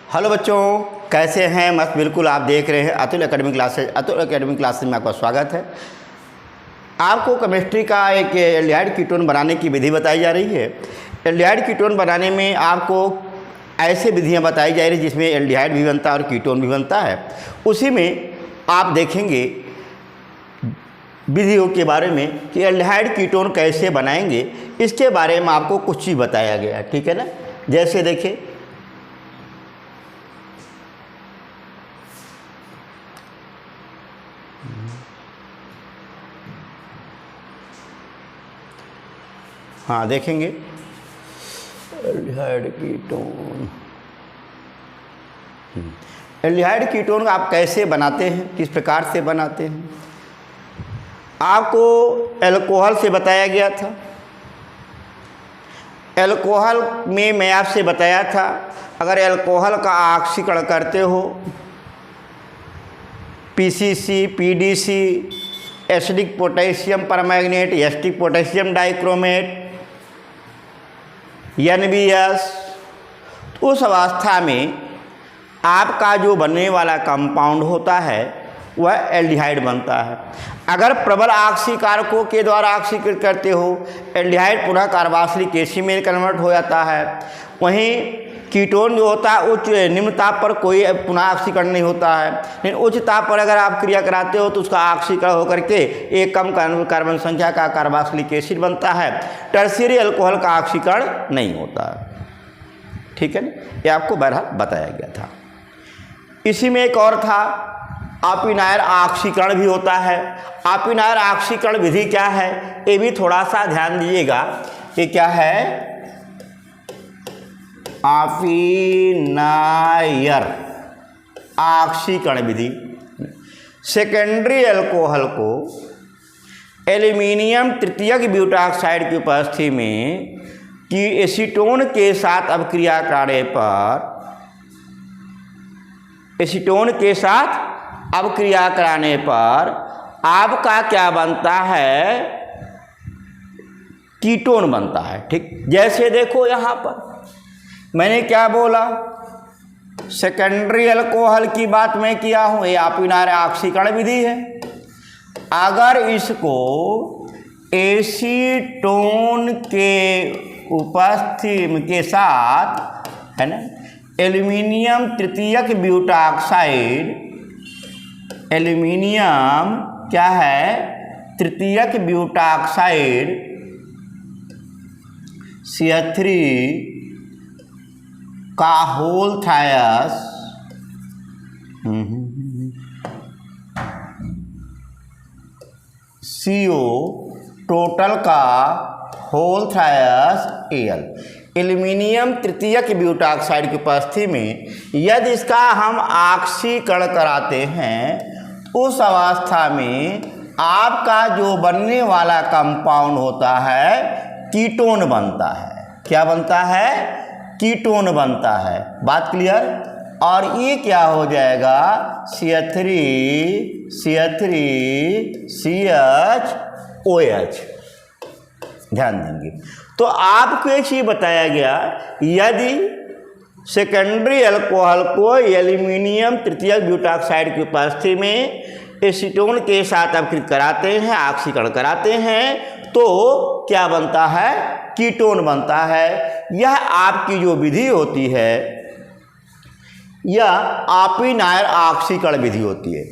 Hello बच्चों, कैसे हैं? मस्त बिल्कुल। आप देख रहे हैं Atul academic classes. Atul academic classes में आपका स्वागत है। आपको केमिस्ट्री का एक एल्डिहाइड कीटोन बनाने की विधि बताई जा रही है। एल्डिहाइड कीटोन बनाने में आपको ऐसे विधियां बताई जा रही है जिसमें एल्डिहाइड भी बनता है और कीटोन भी बनता है। उसी में आप देखेंगे विधियों के बारे में कि एल्डिहाइड कीटोन कैसे बनाएंगे, इसके बारे में आपको कुछ चीज़ बताया गया है। ठीक है ना? जैसे देखिए, हाँ देखेंगे एल्डिहाइड कीटोन। एल्डिहाइड कीटोन आप कैसे बनाते हैं, किस प्रकार से बनाते हैं, आपको एल्कोहल से बताया गया था। एल्कोहल में मैं आपसे बताया था, अगर एल्कोहल का ऑक्सीकरण करते हो, PCC, PDC, acidic potassium permanganate, acidic potassium dichromate, NBS, तो उस अवस्था में आपका जो बनने वाला कंपाउंड होता है वह एल्डिहाइड बनता है। अगर प्रबल ऑक्सीकारकों के द्वारा ऑक्सीकृत करते हो, एल्डिहाइड पुनः कार्बोक्सिलिक एसिड में कन्वर्ट हो जाता है। वहीं कीटोन जो होता है उच्च निम्न ताप पर कोई पुनः ऑक्सीकरण नहीं होता है, लेकिन उच्च ताप पर अगर आप क्रिया कराते हो तो उसका ऑक्सीकरण होकर के एक कम कार्बन संख्या का कार्बोक्सिलिक एसिड बनता है। टर्शियरी अल्कोहल का ऑक्सीकरण नहीं होता है। ठीक है ना? ये आपको बहरहाल बताया गया था। इसी में एक और था, अपिनायर ऑक्सीकरण भी होता है। अपिनायर ऑक्सीकरण विधि क्या है, ये भी थोड़ा सा ध्यान दीजिएगा। ये क्या है? अपिनायर ऑक्सीकरण विधि सेकेंडरी अल्कोहल को एल्यूमिनियम तृतीयक ब्यूटाक्साइड की उपस्थिति में कि एसीटोन के साथ अपक्रिया कराने पर, एसीटोन के साथ अपक्रिया कराने पर आपका क्या बनता है? कीटोन बनता है। ठीक, जैसे देखो यहाँ पर मैंने क्या बोला, सेकेंडरी अल्कोहल की बात मैं किया हूँ, ये अपिनायर ऑक्सीकरण विधि है। अगर इसको एसीटोन के उपस्थिति के साथ, है ना, एल्यूमिनियम तृतीयक ब्यूटाक्साइड, एल्यूमिनियम क्या है? तृतीयक ब्यूटाक्साइड CH3 का होल थायस CO टोटल का होल थायस Al, एल्यूमिनियम तृतीयक ब्यूटाक्साइड की उपस्थिति में यदि इसका हम ऑक्सीकरण कराते हैं, उस अवस्था में आपका जो बनने वाला कंपाउंड होता है कीटोन बनता है। क्या बनता है? कीटोन बनता है। बात क्लियर? और ये क्या हो जाएगा? CH3 CH OH। ध्यान देंगे तो आपको एक चीज बताया गया, यदि सेकेंडरी अल्कोहल को एल्यूमिनियम तृतीयक ब्यूटाक्साइड की उपस्थिति में एसीटोन के साथ अपकृत कराते हैं, ऑक्सीकरण कराते हैं, तो क्या बनता है? कीटोन बनता है। यह आपकी जो विधि होती है, यह अपिनायर ऑक्सीकरण विधि होती है।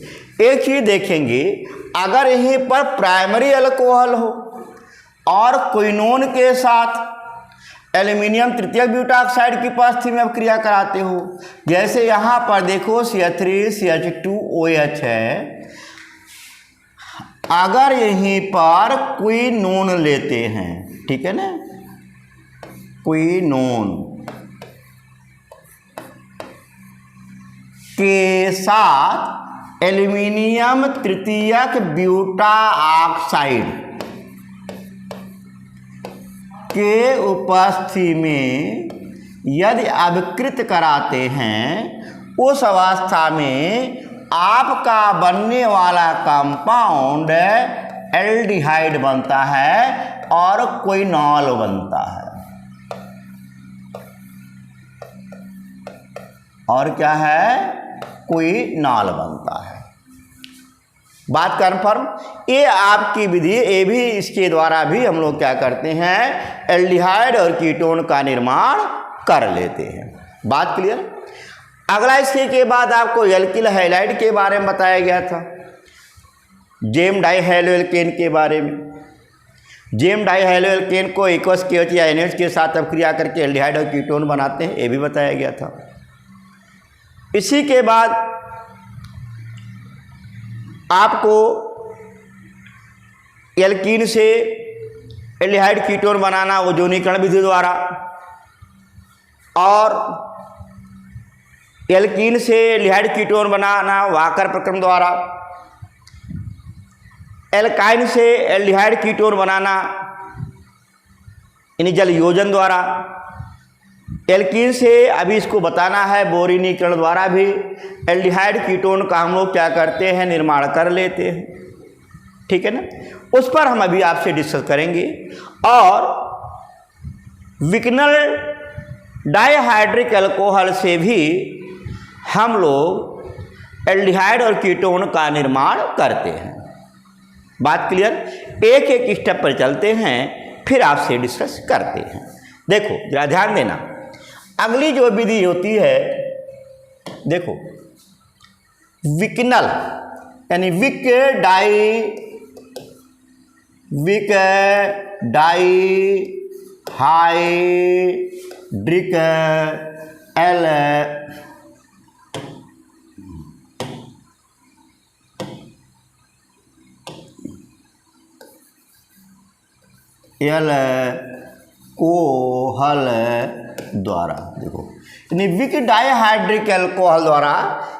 एक चीज देखेंगे, अगर यहीं पर प्राइमरी अल्कोहल हो और क्विनोन के साथ एल्यूमिनियम तृतीयक ब्यूटाक्साइड की उपस्थिति में क्रिया कराते हो, जैसे यहाँ पर देखो CH3 CH2OH है। अगर यहीं पर क्विनोन लेते हैं, ठीक है ना, क्विनोन के साथ एल्यूमिनियम तृतीयक ब्यूटा ऑक्साइड के उपस्थिति में यदि अपकृत कराते हैं, उस अवस्था में आपका बनने वाला कंपाउंड एल्डिहाइड बनता है और क्विनॉल बनता है। और क्या है, क्विनॉल बनता है। बात कन्फर्म। ये आपकी विधि, ये भी इसके द्वारा भी हम लोग क्या करते हैं, एल्डिहाइड और कीटोन का निर्माण कर लेते हैं। बात क्लियर। अगला इसके के बाद आपको एल्किल हैलाइड के बारे में बताया गया था, जेम डाइहैलोएल्केन के बारे में। जेम डाइहैलोएल्केन को एक्वस KOH या NH के साथ अपक्रिया करके एल्डिहाइड और कीटोन बनाते हैं, ये भी बताया गया था। इसी के बाद आपको एल्कीन से एल्डिहाइड कीटोन बनाना ओजोनीकरण विधि द्वारा, और एल्कीन से एल्डिहाइड कीटोन बनाना वाकर प्रक्रम द्वारा, एल्काइन से एल्डिहाइड कीटोन बनाना यानी जल योजन द्वारा, एल्कीन से अभी इसको बताना है बोरिनीकरण द्वारा भी एल्डिहाइड कीटोन का हम लोग क्या करते हैं, निर्माण कर लेते हैं। ठीक है ना, उस पर हम अभी आपसे डिस्कस करेंगे। और विकनल डाइहाइड्रिक अल्कोहल से भी हम लोग एल्डिहाइड और कीटोन का निर्माण करते हैं। बात क्लियर। एक एक स्टेप पर चलते हैं, फिर आपसे डिस्कस करते हैं। देखो जरा ध्यान देना, अगली जो विधि होती है, देखो विकनल यानी विक डाइहाइड्रिक एल्कोहल द्वारा, देखो विक डाइहाइड्रिक एल्कोहल द्वारा,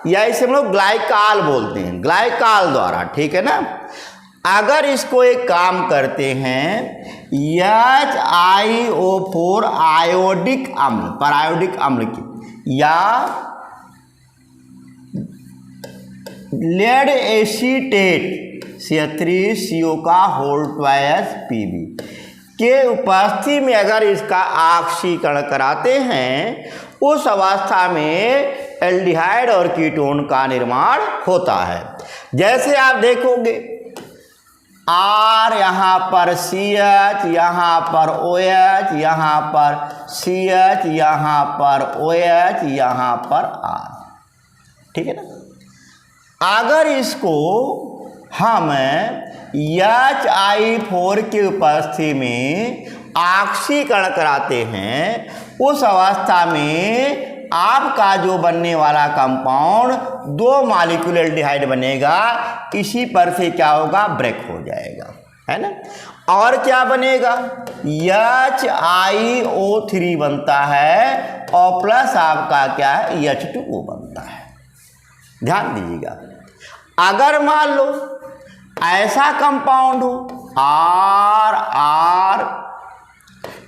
या इसे हम लोग ग्लाइकाल बोलते हैं, ग्लाइकाल द्वारा। ठीक है ना। अगर इसको एक काम करते हैं HiO4 आयोडिक अम्ल, परायोडिक अम्ल की, या लेड एसीटेट C3CO का होल ट्वाइस Pb के उपस्थिति में अगर इसका ऑक्सीकरण कराते हैं, उस अवस्था में एल्डिहाइड और कीटोन का निर्माण होता है। जैसे आप देखोगे R यहाँ पर CH, यहाँ पर OH, यहाँ पर CH, यहाँ पर OH, यहाँ पर R। ठीक है ना। अगर इसको हम HI4 की उपस्थिति में ऑक्सीकरण कराते हैं, उस अवस्था में आपका जो बनने वाला कंपाउंड 2 मॉलिक्यूल एल्डिहाइड बनेगा। इसी पर से क्या होगा, ब्रेक हो जाएगा, है ना। और क्या बनेगा, HiO3 बनता है, और प्लस आपका क्या है, H2O बनता है। ध्यान दीजिएगा। अगर मान लो ऐसा कंपाउंड हो, R,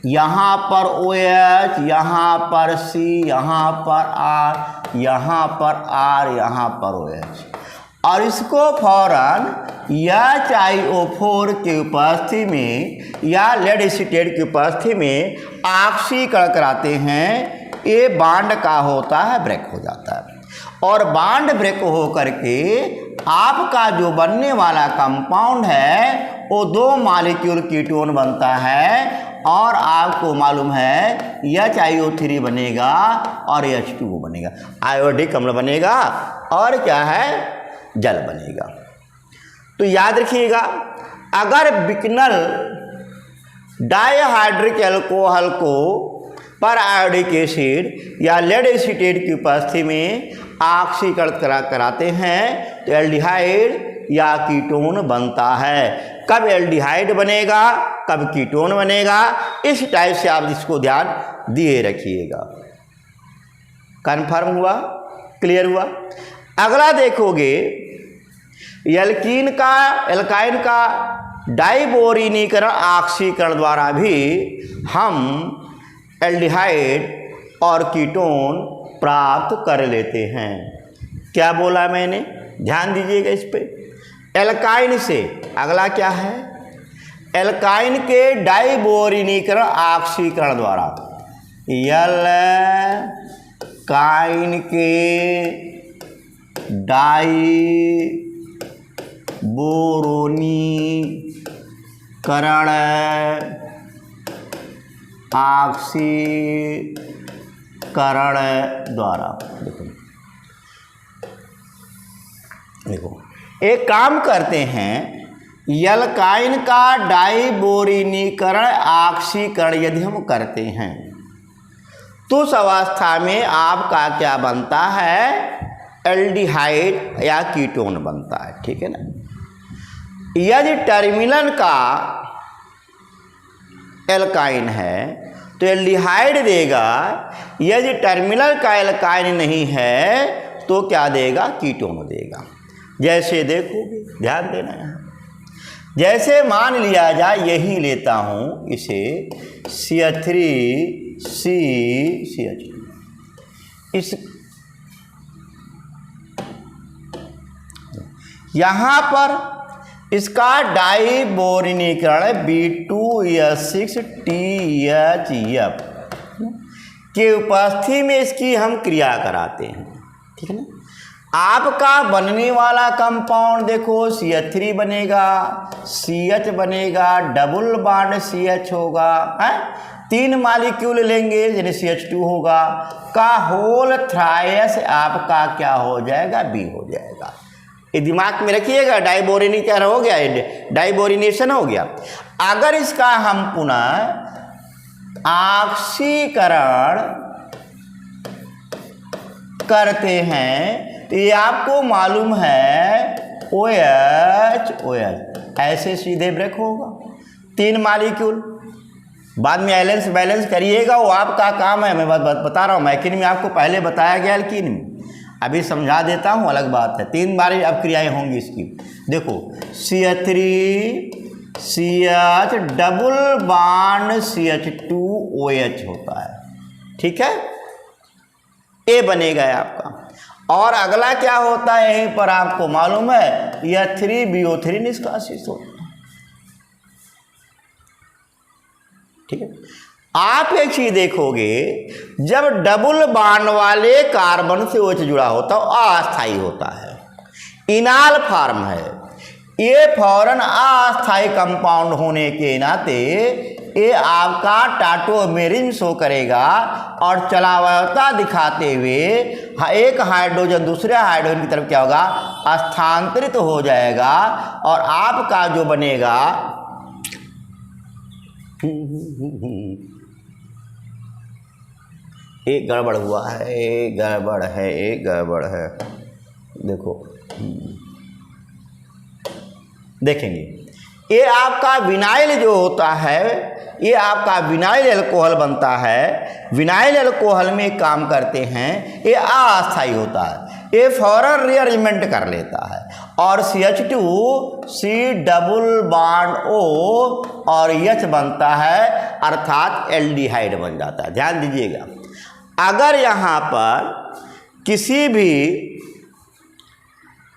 यहाँ पर OH, यहाँ पर C, यहाँ पर R, यहाँ पर R, यहाँ पर OH, और इसको फौरन HiO4 की उपस्थिति में या लेड एसीटेट की उपस्थिति में ऑक्सीकरण कराते हैं, ये बांड का होता है, ब्रेक हो जाता है। और बांड ब्रेक हो करके आपका जो बनने वाला कंपाउंड है वो 2 मॉलिक्यूल कीटोन बनता है, और आपको मालूम है HiO3 बनेगा और H2O बनेगा, आयोडिक अम्ल बनेगा, और क्या है, जल बनेगा। तो याद रखिएगा, अगर विकनल डाइहाइड्रिक एल्कोहल को पर आयोडिक एसिड या लेड एसीटेट की उपस्थिति में ऑक्सीकरण कराते हैं तो एल्डिहाइड या कीटोन बनता है। कब एल्डिहाइड बनेगा, कब कीटोन बनेगा, इस टाइप से आप इसको ध्यान दिए रखिएगा। कन्फर्म हुआ, क्लियर हुआ। अगला देखोगे, एल्काइन का डाइबोरिनीकरण ऑक्सीकरण द्वारा भी हम एल्डिहाइड और कीटोन प्राप्त कर लेते हैं। क्या बोला मैंने, ध्यान दीजिएगा इस पे। एल्काइन से अगला क्या है, एल्काइन के डाइबोरिनीकरण ऑक्सीकरण द्वारा काइन के डाइबोरोनीकरण ऑक्सीकरण द्वारा। देखो एक काम करते हैं, एल्काइन का डाइबोरीनीकरण ऑक्सीकरण यदि हम करते हैं तो उस अवस्था में आपका क्या बनता है, एल्डिहाइड या कीटोन बनता है। ठीक है ना। यदि टर्मिनल का एल्काइन है तो एल्डिहाइड देगा, यदि टर्मिनल का एल्काइन नहीं है तो क्या देगा, कीटोन देगा। जैसे देखोगे, ध्यान देना यहाँ, जैसे मान लिया जाए यही लेता हूँ इसे CH3CCH2, इस यहाँ पर इसका डाइबोरीनीकरण B2S6THF के उपस्थिति में इसकी हम क्रिया कराते हैं। ठीक है ना। आपका बनने वाला कंपाउंड देखो CH3 बनेगा, CH बनेगा, डबल बॉन्ड CH होगा, है 3 मॉलिक्यूल लेंगे यानी CH2 होगा, का होल थ्रायस आपका क्या हो जाएगा, B हो जाएगा। ये दिमाग में रखिएगा, डाइबोरीनीकरण हो गया, डाइबोरीनेशन हो गया। अगर इसका हम पुनः ऑक्सीकरण करते हैं तो ये आपको मालूम है OH ऐसे सीधे ब्रेक होगा, 3 मॉलिक्यूल। बाद में एलेंस बैलेंस करिएगा, वो आपका काम है। मैं बता रहा हूँ, मैकिन में आपको पहले बताया गया, एल्कीन में अभी समझा देता हूँ, अलग बात है। 3 बार अब क्रियाएं होंगी इसकी। देखो CH3 CH double bond CH2 OH होता है। ठीक है, ए बनेगा आपका। और अगला क्या होता है, यहीं पर आपको मालूम है, यह 3BO3 निष्कासित होता है। ठीक है। आप एक चीज देखोगे, जब डबल बॉन्ड वाले कार्बन से OH जुड़ा होता है अस्थायी होता है, इनाल फॉर्म है। ये फौरन अस्थायी कंपाउंड होने के नाते ये आपका टाटोमेरिज्म शो करेगा और चलावता दिखाते हुए एक हाइड्रोजन दूसरे हाइड्रोजन की तरफ क्या होगा, स्थानांतरित हो जाएगा और आपका जो बनेगा एक गड़बड़ हुआ है, एक गड़बड़ है, एक गड़बड़ है। देखो देखेंगे, ये आपका विनाइल जो होता है, ये आपका विनाइल अल्कोहल बनता है। विनाइल अल्कोहल में काम करते हैं, ये अस्थायी होता है, ये फौरन रीअरेंजमेंट कर लेता है और CH2C डबल बॉन्ड O और H बनता है, अर्थात एल्डिहाइड बन जाता है। ध्यान दीजिएगा, अगर यहाँ पर किसी भी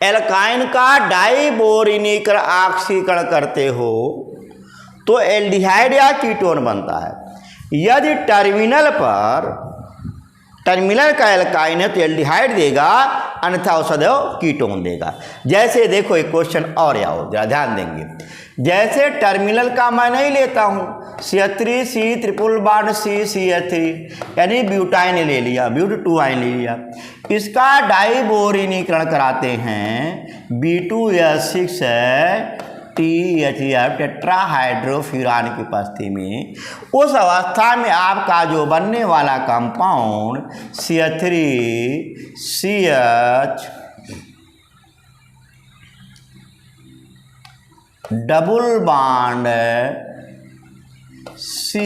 एल्काइन का डाइबोरीनीकरण ऑक्सीकरण करते हो तो एल्डिहाइड या कीटोन बनता है। यदि टर्मिनल का एल्काइन है तो एल्डिहाइड देगा, अन्यथा औसदैव कीटोन देगा। जैसे देखो एक क्वेश्चन और आओ, जरा ध्यान देंगे। जैसे टर्मिनल का मैं नहीं लेता हूँ, CH3C ट्रिपल बॉन्ड CH3 यानी ब्यूटाइन ले लिया, ब्यूट2आइन ले लिया, इसका डाइबोरीनीकरण कराते हैं B2S6THF टेट्राहाइड्रोफ्यूरान की उपस्थिति में। उस अवस्था में आपका जो बनने वाला compound CH3CH double bond C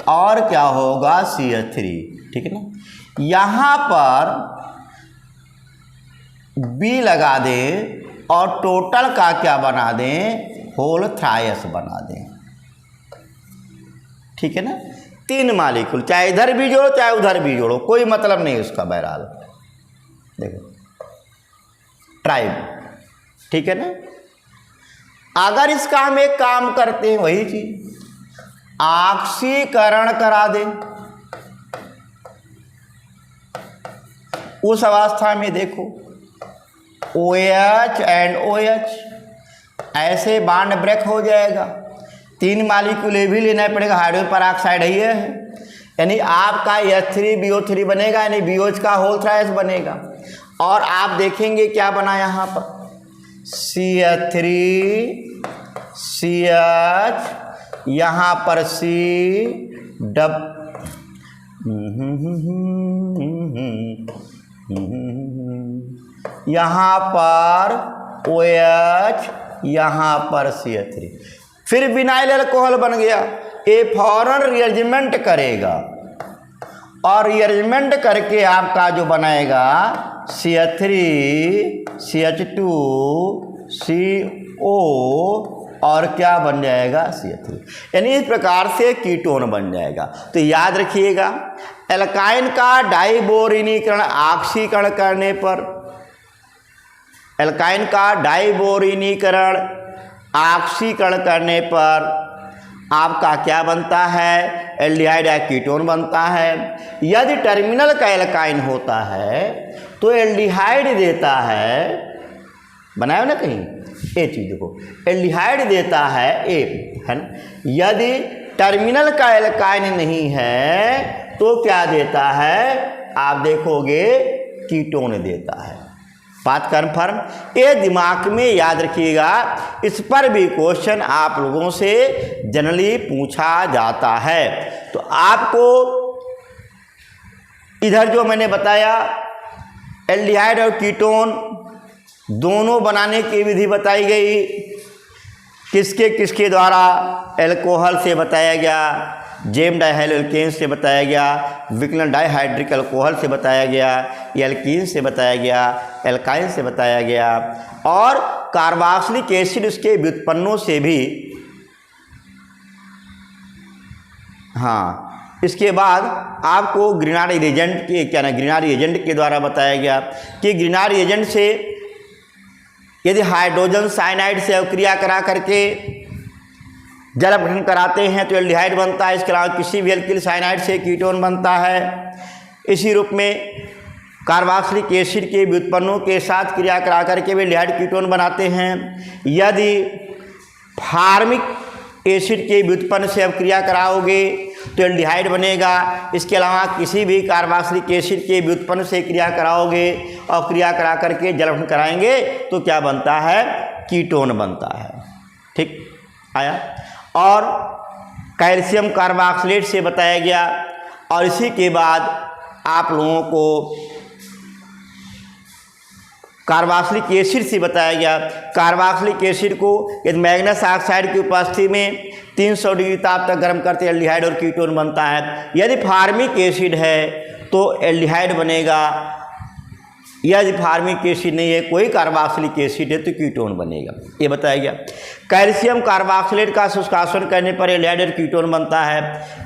और क्या होगा CH3। ठीक है ना। यहाँ पर B लगा दें और टोटल का क्या बना दें, होल थ्रायस बना दें। ठीक है ना। 3 मॉलिक्यूल, चाहे इधर भी जोड़ो चाहे उधर भी जोड़ो, कोई मतलब नहीं उसका। बहरहाल देखो ट्राइब, ठीक है ना। अगर इसका हम एक काम करते हैं, वही चीज ऑक्सीकरण करा दें, उस अवस्था में देखो OH एंड OH ऐसे बॉन्ड ब्रेक हो जाएगा, 3 मॉलिक्यूल भी लेना पड़ेगा, हाइड्रोजन पेरोक्साइड है, यानी आपका H3BO3 बनेगा, यानी BOH का होल थ्राइस बनेगा। और आप देखेंगे क्या बना यहाँ पर CH3CH, यहाँ पर C यहाँ पर OH, यहाँ पर CH3, फिर विनाइल अल्कोहल बन गया। ये फौरन रिअरेंजमेंट करेगा और रिअरेंजमेंट करके आपका जो बनाएगा CH3 CH2 CO और क्या बन जाएगा CH3, यानी इस प्रकार से कीटोन बन जाएगा। तो याद रखिएगा, एल्काइन का डाइबोरिनीकरण ऑक्सीकरण करने पर, एल्काइन का डाइबोरिनीकरण ऑक्सीकरण करने पर आपका क्या बनता है, एल्डिहाइड या कीटोन बनता है। यदि टर्मिनल का एल्काइन होता है तो एल्डिहाइड देता है, बनाया ना कहीं, ये चीज़ देखो, एल्डिहाइड देता है ए, है ना। यदि टर्मिनल का एल्काइन नहीं है तो क्या देता है, आप देखोगे कीटोन देता है। बात कन्फर्म, ये दिमाग में याद रखिएगा, इस पर भी क्वेश्चन आप लोगों से जनरली पूछा जाता है। तो आपको इधर जो मैंने बताया एल्डिहाइड और कीटोन दोनों बनाने की विधि बताई गई, किसके किसके द्वारा, एल्कोहल से बताया गया, जेम डाइहाइलोकेन से बताया गया, विक्लन डाइहाइड्रिक अल्कोहल से बताया गया, एल्कीन से बताया गया, एल्काइन से बताया गया, और कार्बोक्सिलिक एसिड उसके व्युत्पन्नों से भी। हाँ, इसके बाद आपको ग्रिनार्ड रिएजेंट के क्या ना, ग्रिनार्ड रिएजेंट के द्वारा बताया गया कि ग्रिनार्ड रिएजेंट से यदि हाइड्रोजन साइनाइड से अवक्रिया करा करके जल अपघटन कराते हैं तो एल्डिहाइड बनता है। इसके अलावा किसी भी एल्किल साइनाइड से कीटोन बनता है। इसी रूप में कार्बोक्सिलिक एसिड के व्युत्पन्नों के साथ क्रिया करा करके भी एल्डिहाइड कीटोन बनाते हैं। यदि फार्मिक एसिड के व्युत्पन्न से अब क्रिया कराओगे तो एल्डिहाइड बनेगा। इसके अलावा किसी भी कार्बोक्सिलिक एसिड के व्युत्पन्न से क्रिया कराओगे और क्रिया करा करके जल अपघटन कराएंगे तो क्या बनता है, कीटोन बनता है। ठीक आया। और कैल्शियम कार्बोक्सिलेट से बताया गया, और इसी के बाद आप लोगों को कार्बोक्सिलिक एसिड से बताया गया। कार्बोक्सिलिक एसिड को यदि मैग्नेस ऑक्साइड की उपस्थिति में 300 डिग्री ताप तक गर्म करते एल्डिहाइड और कीटोन बनता है। यदि फार्मिक एसिड है तो एल्डिहाइड बनेगा, यदि फार्मिक एसिड नहीं है, कोई कार्बोक्सिलिक एसिड है तो कीटोन बनेगा, ये बताया गया। कैल्शियम कार्बोक्सिलेट का शुष्कासन करने पर एल्डिहाइड और कीटोन बनता है।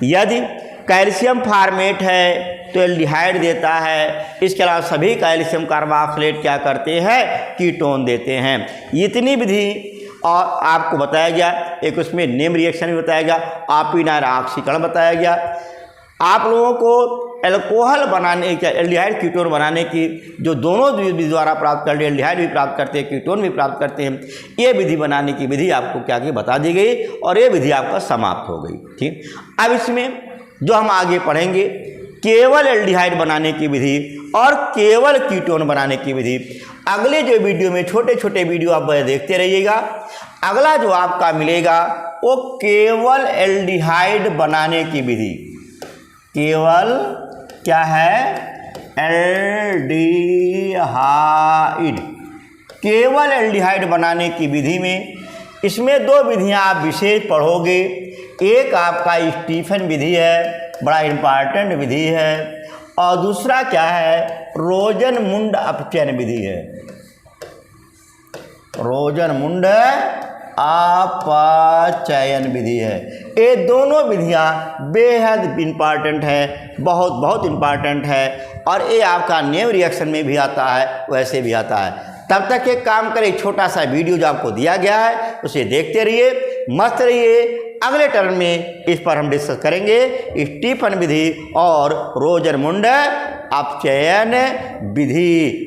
यदि कैल्शियम फार्मेट है तो एल्डिहाइड देता है। इसके अलावा सभी कैल्शियम कार्बोक्सिलेट क्या करते हैं, कीटोन देते हैं। इतनी विधि और आपको बताया गया। एक उसमें नेम रिएक्शन भी बताया गया, आपिनार ऑक्सीकरण बताया गया। आप लोगों को एल्कोहल बनाने का, एल्डिहाइड कीटोन बनाने की जो दोनों विधि द्वारा प्राप्त कर, एल्डिहाइड भी प्राप्त करते हैं, कीटोन भी प्राप्त करते हैं, ये विधि बनाने की विधि आपको क्या की बता दी गई और ये विधि आपका समाप्त हो गई। ठीक, अब इसमें जो हम आगे पढ़ेंगे केवल एल्डिहाइड बनाने की विधि और केवल कीटोन बनाने की विधि। अगले जो वीडियो में छोटे छोटे वीडियो आप देखते रहिएगा। अगला जो आपका मिलेगा वो केवल एल्डिहाइड बनाने की विधि, केवल क्या है, एल्डिहाइड, केवल एल्डिहाइड बनाने की विधि में इसमें दो विधियां आप विशेष पढ़ोगे। एक आपका स्टीफन विधि है, बड़ा इम्पॉर्टेंट विधि है, और दूसरा क्या है, रोजनमुंड अपचयन विधि है। रोजनमुंड अपचयन विधि है। ये दोनों विधियां बेहद इम्पॉर्टेंट है, बहुत बहुत इम्पॉर्टेंट है, और ये आपका नेम रिएक्शन में भी आता है, वैसे भी आता है। तब तक एक काम करें, छोटा सा वीडियो जो आपको दिया गया है उसे देखते रहिए, मस्त रहिए, अगले टर्न में इस पर हम डिस्कस करेंगे स्टीफन विधि और रोजरमुंड अपचयन विधि।